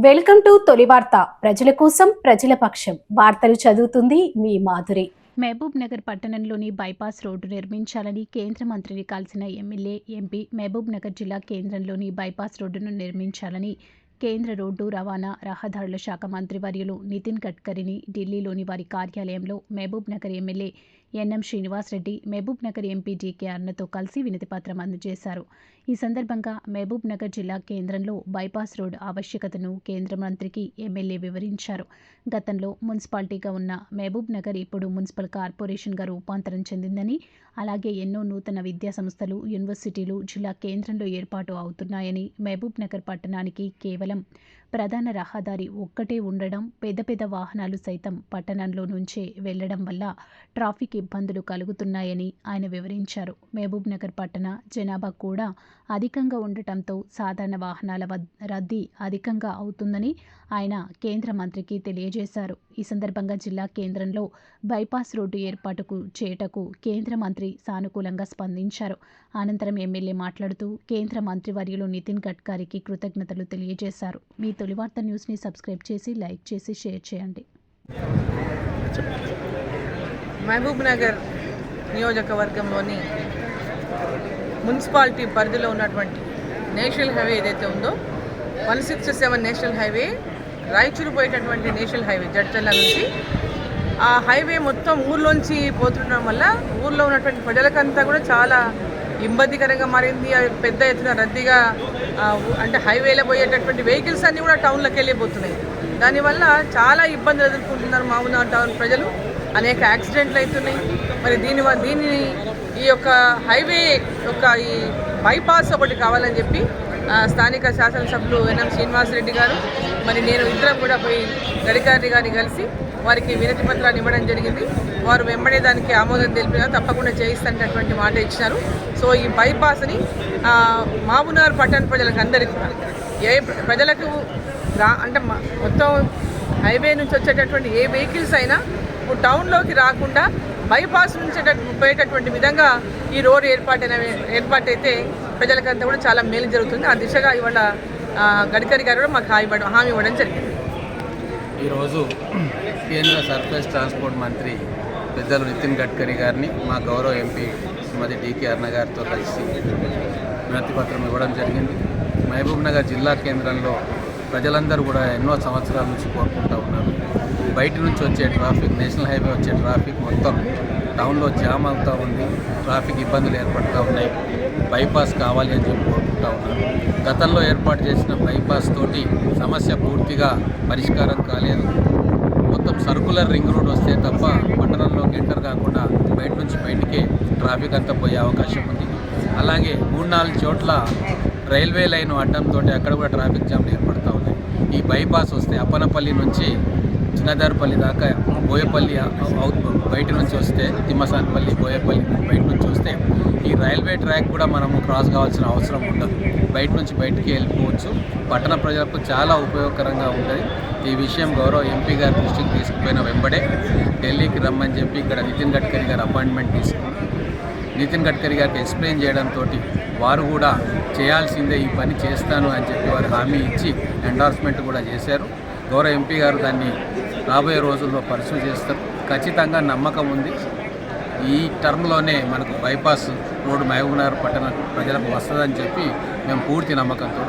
Welcome to తొలి వార్త. ప్రజల కోసం ప్రజల పక్షం. వార్తలు చదువుతుంది మీ మాధురి. మహబూబ్ నగర్ పట్టణంలోని బైపాస్ రోడ్డు నిర్మించాలని కేంద్ర మంత్రిని కలిసిన ఎమ్మెల్యే, ఎంపీ మహబూబ్ నగర్ జిల్లా కేంద్రంలోని బైపాస్ రోడ్డును నిర్మించాలని కేంద్ర రోడ్డు రవాణా రహదారుల శాఖ మంత్రివర్యులు నితిన్ గడ్కరీని ఢిల్లీలోని వారి కార్యాలయంలో Mahabub Nagar MLA NM Srinivasa Reddy, Mahabub Nagar MP DK అరుణతో కలిసి వినతిపత్రం అందజేశారు. ఈ సందర్భంగా మహబూబ్ నగర్ జిల్లా కేంద్రంలో బైపాస్ రోడ్ ఆవశ్యకతను కేంద్ర మంత్రికి ఎమ్మెల్యే వివరించారు. గతంలో మున్సిపాలిటీగా ఉన్న మహబూబ్ నగర్ ఇప్పుడు మున్సిపల్ కార్పొరేషన్గా రూపాంతరం చెందిందని, అలాగే ఎన్నో నూతన విద్యా సంస్థలు, యూనివర్సిటీలు జిల్లా కేంద్రంలో ఏర్పాటు అవుతున్నాయని, మహబూబ్ నగర్ పట్టణానికి కేవలం ప్రధాన రహదారి ఒక్కటే ఉండడం, పెద్ద పెద్ద వాహనాలు సైతం పట్టణంలో నుంచే వెళ్లడం వల్ల ట్రాఫిక్ ఇబ్బందులు కలుగుతున్నాయని ఆయన వివరించారు. మహబూబ్ నగర్ పట్టణ జనాభా కూడా అధికంగా ఉండటంతో సాధారణ వాహనాల రద్దీ అధికంగా అవుతుందని ఆయన కేంద్ర మంత్రికి తెలియజేశారు. ఈ సందర్భంగా జిల్లా కేంద్రంలో బైపాస్ రోడ్డు ఏర్పాటుకు చేయటకు కేంద్ర మంత్రి సానుకూలంగా స్పందించారు. అనంతరం ఎమ్మెల్యే మాట్లాడుతూ కేంద్ర మంత్రివర్యులు నితిన్ గడ్కరీకి కృతజ్ఞతలు తెలియజేశారు. మీ తొలి వార్త న్యూస్ని సబ్స్క్రైబ్ చేసి, లైక్ చేసి, షేర్ చేయండి. మహబూబ్ నగర్ నియోజకవర్గంలోని మున్సిపాలిటీ పరిధిలో ఉన్నటువంటి నేషనల్ హైవే ఏదైతే ఉందో 167 నేషనల్ హైవే, రాయచూరు పోయేటటువంటి నేషనల్ హైవే జడ్చర్ల నుంచి ఆ హైవే మొత్తం ఊర్లోంచి పోతుండడం వల్ల ఊర్లో ఉన్నటువంటి ప్రజలకంతా కూడా చాలా ఇబ్బందికరంగా మారింది. పెద్ద ఎత్తున రద్దీగా అంటే హైవేలో పోయేటటువంటి వెహికల్స్ అన్నీ కూడా టౌన్లోకి వెళ్ళిపోతున్నాయి. దానివల్ల చాలా ఇబ్బందులు ఎదుర్కొంటున్నారు మామూలు టౌన్ ప్రజలు. అనేక యాక్సిడెంట్లు అవుతున్నాయి. మరి దీన్ని ఈ యొక్క హైవే యొక్క ఈ బైపాస్ ఒకటి కావాలని చెప్పి స్థానిక శాసనసభ్యులు ఎన్ఎం శ్రీనివాసరెడ్డి గారు, మరి నేను ఇద్దరం కూడా పోయి గడ్కరీ గారిని కలిసి వారికి వినతి పత్రాన్ని ఇవ్వడం జరిగింది. వారు వెంబడే దానికి ఆమోదం తెలిపినా తప్పకుండా చేయిస్తున్నటువంటి మాట ఇచ్చినారు. సో ఈ బైపాస్ని మహబూబ్ నగర్ పట్టణ ప్రజలకు అందరికీ ఏ ప్రజలకు అంటే మొత్తం హైవే నుంచి వచ్చేటటువంటి ఏ వెహికల్స్ అయినా టౌన్లోకి రాకుండా బైపాస్ నుంచి పోయేటటువంటి విధంగా ఈ రోడ్డు ఏర్పాటైతే ప్రజలకంతా కూడా చాలా మేలు జరుగుతుంది. ఆ దిశగా ఇవాళ గడ్కరీ గారు కూడా మాకు హామీ ఇవ్వడం జరిగింది. ఈరోజు కేంద్ర సర్ఫేస్ ట్రాన్స్పోర్ట్ మంత్రి పెద్దలు నితిన్ గడ్కరీ గారిని మా గౌరవ ఎంపీ శ్రీమతి డీకే అరుణ గారితో కలిసి వినతిపత్రం ఇవ్వడం జరిగింది. మహబూబ్ నగర్ జిల్లా కేంద్రంలో ప్రజలందరూ కూడా ఎన్నో సంవత్సరాల నుంచి కోరుకుంటూ ఉన్నారు. బయట నుంచి వచ్చే ట్రాఫిక్, నేషనల్ హైవే వచ్చే ట్రాఫిక్ మొత్తం టౌన్లో జామ్ అవుతూ ఉంది. ట్రాఫిక్ ఇబ్బందులు ఏర్పడుతూ ఉన్నాయి. బైపాస్ కావాలి అని చెప్పి కోరుకుంటూ ఉన్నారు. గతంలో ఏర్పాటు చేసిన బైపాస్ తోటి సమస్య పూర్తిగా పరిష్కారం కాలేదు. మొత్తం సర్కులర్ రింగ్ రోడ్ వస్తే తప్ప పట్టణంలోకి ఎంటర్ కాకుండా బయట నుంచి బయటికే ట్రాఫిక్ అంతా పోయే అవకాశం ఉంది. అలాగే 3-4 చోట్ల రైల్వే లైన్ అడ్డంతో అక్కడ కూడా ట్రాఫిక్ జామ్లు ఏర్పడుతూ ఉన్నాయి. ఈ బైపాస్ వస్తే అప్పనపల్లి నుంచి చిన్నదారుపల్లి దాకా బోయపల్లి బయట నుంచి వస్తే తిమ్మసానపల్లి, బోయపల్లి బయట నుంచి వస్తే ఈ రైల్వే ట్రాక్ కూడా మనము క్రాస్ కావాల్సిన అవసరం ఉండదు. బయట నుంచి బయటికి వెళ్ళిపోవచ్చు. పట్టణ ప్రజలకు చాలా ఉపయోగకరంగా ఉంటుంది. ఈ విషయం గౌరవ ఎంపీ గారి దృష్టికి తీసుకుపోయిన వెంబడే ఢిల్లీకి రమ్మని చెప్పి ఇక్కడ నితిన్ గడ్కరీ గారు అపాయింట్మెంట్ తీసుకుని నితిన్ గడ్కరీ గారికి ఎక్స్ప్లెయిన్ చేయడంతో వారు కూడా చేయాల్సిందే, ఈ పని చేస్తాను అని చెప్పి వారు హామీ ఇచ్చి ఎండార్స్మెంట్ కూడా చేశారు. గౌరవ ఎంపీ గారు దాన్ని రాబోయే రోజుల్లో పర్సూ చేస్తారు. ఖచ్చితంగా నమ్మకం ఉంది. ఈ టర్మ్లోనే మనకు బైపాస్ రోడ్డు మహబూబ్ నగర్ పట్టణ ప్రజలకు వస్తుందని చెప్పి మేము పూర్తి నమ్మకంతో